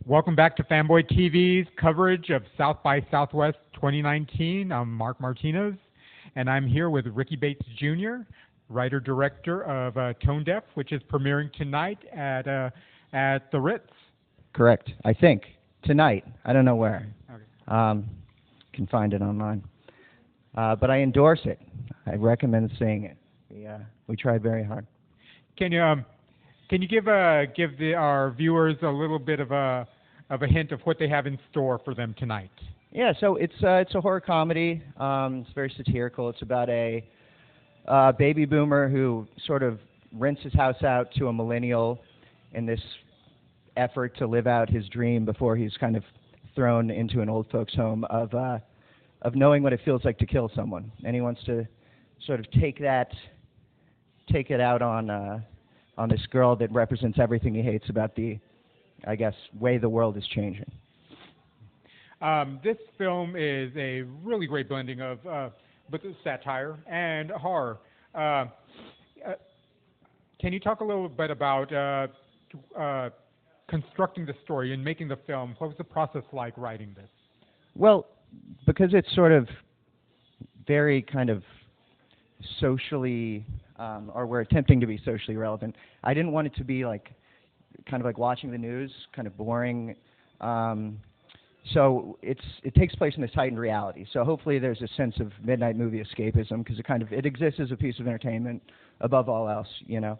Welcome back to Fanboy TV's coverage of South by Southwest 2019. I'm Mark Martinez, and I'm here with Ricky Bates Jr., writer-director of Tone Deaf, which is premiering tonight at the Ritz. Correct, I think. Tonight. I don't know where. Okay. Can find it online. But I endorse it. I recommend seeing it. We tried very hard. Can you give our viewers a little bit of a hint of what they have in store for them tonight? Yeah, so it's a horror comedy. It's very satirical. It's about a baby boomer who sort of rents his house out to a millennial in this effort to live out his dream before he's kind of thrown into an old folks' home of knowing what it feels like to kill someone, and he wants to sort of take it out on this girl that represents everything he hates about the, I guess, way the world is changing. This film is a really great blending of satire and horror. Can you talk a little bit about constructing the story and making the film? What was the process like writing this? Well, because it's sort of very kind of socially, or we're attempting to be socially relevant, I didn't want it to be like kind of like watching the news, kind of boring. So it takes place in this heightened reality. So hopefully there's a sense of midnight movie escapism because it exists as a piece of entertainment above all else, you know.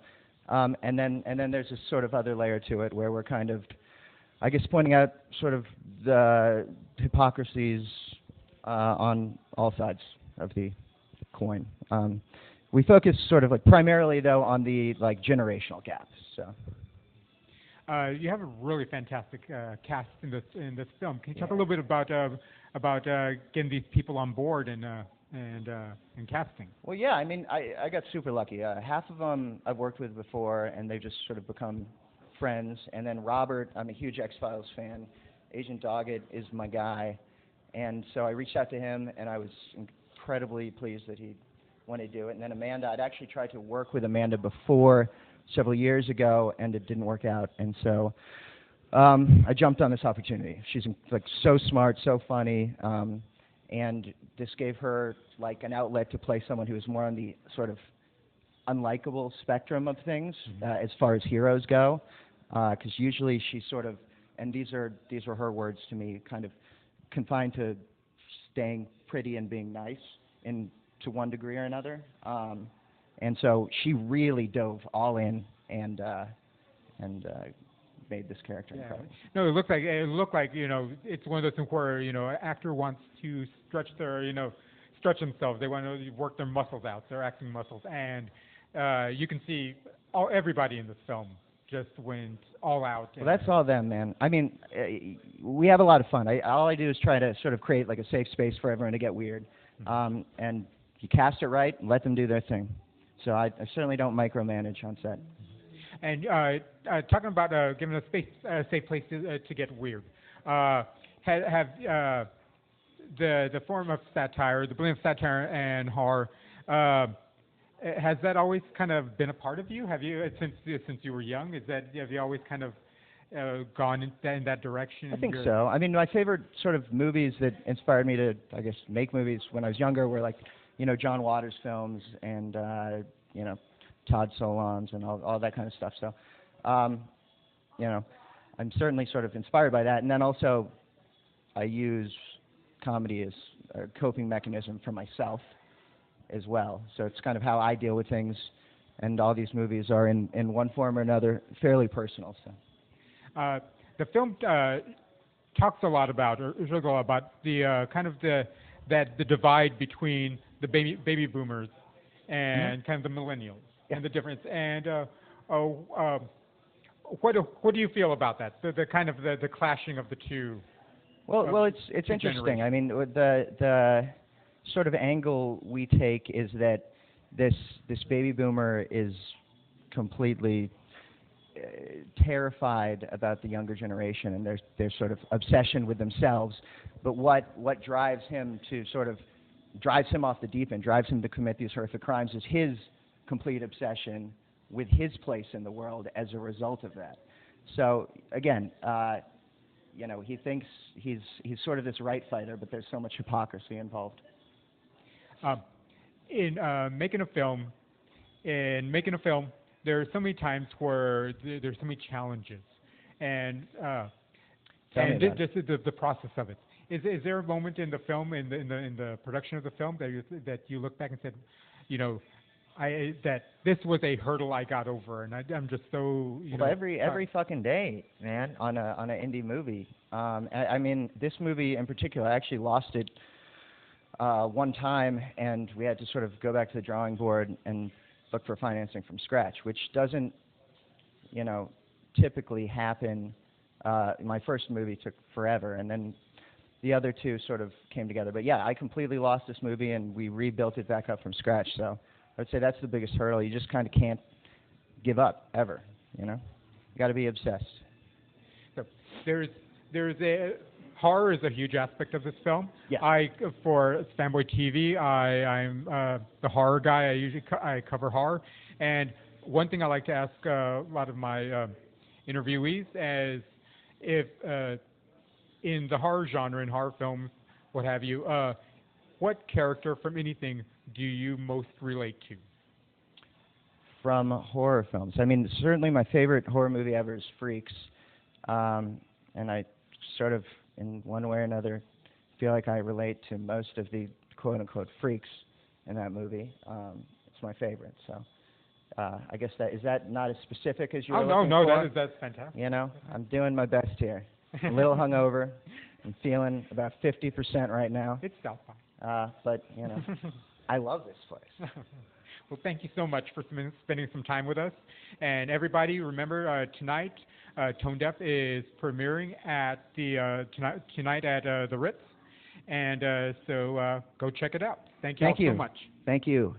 And then there's this sort of other layer to it where we're kind of, I guess, pointing out sort of the hypocrisies on all sides of the coin. We focus sort of like primarily though on the like generational gaps. So. You have a really fantastic cast in this film. Can you talk a little bit about getting these people on board and casting? Well, yeah. I mean, I got super lucky. Half of them I've worked with before, and they've just sort of become friends. And then Robert, I'm a huge X-Files fan. Agent Doggett is my guy, and so I reached out to him, and I was incredibly pleased that he wanted to do it. And then Amanda, I'd actually tried to work with Amanda before, several years ago, and it didn't work out. And so I jumped on this opportunity. She's like so smart, so funny, and this gave her like an outlet to play someone who is more on the sort of unlikable spectrum of things as far as heroes go. Because usually she's sort of, and these were her words to me, kind of confined to staying pretty and being nice to one degree or another. And so she really dove all in and made this character incredible. No, it looked like it's one of those things where an actor wants to stretch themselves. They want to work their muscles out, their acting muscles, and you can see everybody in this film just went all out. Well, that's all them, man. I mean, we have a lot of fun. All I do is try to sort of create like a safe space for everyone to get weird, and you cast it right and let them do their thing. So I certainly don't micromanage on set. And talking about giving a safe place to get weird, have the form of satire, the blend of satire and horror, has that always kind of been a part of you? Have you since you were young? Have you always kind of gone in that direction? I think so. I mean, my favorite sort of movies that inspired me to, I guess, make movies when I was younger were like, John Waters films and, Todd Solondz and all that kind of stuff. So, I'm certainly sort of inspired by that. And then also, I use comedy as a coping mechanism for myself as well. So it's kind of how I deal with things. And all these movies are in one form or another fairly personal. So. The film talks a lot about, the kind of the divide between the baby boomers and kind of the millennials and the difference. And what do you feel about that? The kind of the clashing of the two. Well, it's interesting. I mean, the sort of angle we take is that this baby boomer is completely terrified about the younger generation and their sort of obsession with themselves. But what drives him off the deep end, drives him to commit these horrific crimes is his complete obsession with his place in the world as a result of that. So again, you know, he thinks he's sort of this right fighter, but there's so much hypocrisy involved. In making a film, there are so many times where there's so many challenges, and just the process of it. Is there a moment in the film, in the production of the film, that you look back and said, you know, that this was a hurdle I got over, and I'm just so, you know. Every fucking day, man, on a indie movie. I mean, this movie in particular, I actually lost it one time, and we had to sort of go back to the drawing board and look for financing from scratch, which doesn't, you know, typically happen. My first movie took forever, and then the other two sort of came together. But yeah, I completely lost this movie, and we rebuilt it back up from scratch. So I would say that's the biggest hurdle. You just kind of can't give up ever, you know. You got to be obsessed. So there's a horror is a huge aspect of this film. Yeah. For Fbtv, I'm the horror guy. I usually I cover horror, and one thing I like to ask a lot of my interviewees is if in the horror genre, in horror films, what have you, what character from anything do you most relate to? From horror films, I mean, certainly my favorite horror movie ever is Freaks, and I sort of, in one way or another, feel like I relate to most of the quote-unquote freaks in that movie. It's my favorite, so I guess is that not as specific as you were looking for? That's fantastic. You know, I'm doing my best here. A little hungover. I'm feeling about 50% right now. It's South by. But, you know, I love this place. Well, thank you so much for spending some time with us. And everybody, remember, tonight, Tone Deaf is premiering at the tonight at the Ritz. And so go check it out. Thank you all so much. Thank you.